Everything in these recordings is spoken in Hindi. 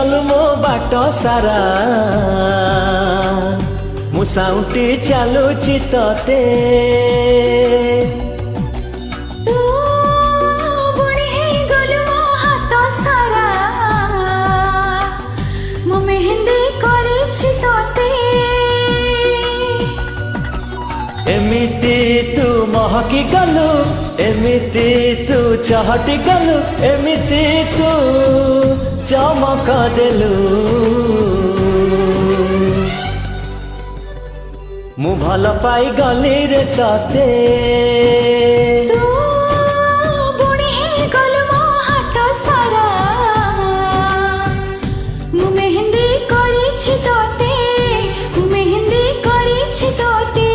गलु मो बाट सारा मु साउंटी चलुची तते तू बुणी गलु मो हाथ सारा मु मेहंदी करिछि तते एमिति तू महकी गलु एमिति तू चहटी गलु एमिति तू चमक देलु मु भल पाई गली रे तते तू बुणी गलु मो हाथ सारा मु मेहंदी करिछि तते मु मेहंदी करिछि तते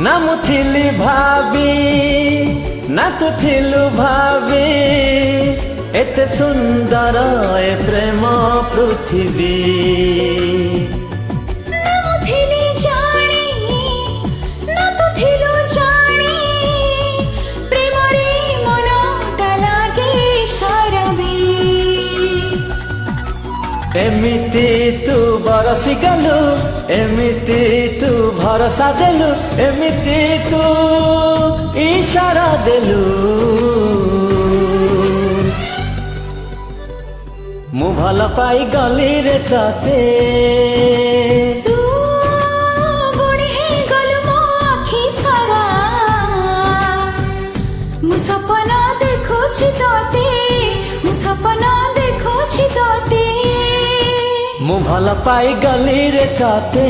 ना मु थिली भाभी ना तू थिलु भाभी एते सुंदर ए प्रेम पृथ्वी ना मु थिली जानी ना तू थिलु जानी प्रेम रे मनटा लागे शरबी एमिति तू बरसी गलु एमिति तू भरोसा देलु एमिति तू इशारा देलु मु भल पाई गली रे तते तू बुणी गलु मो आखि सारा मु सपना देखुछि तते मु सपना देखुछि तते मु भल पाई गली रे तते।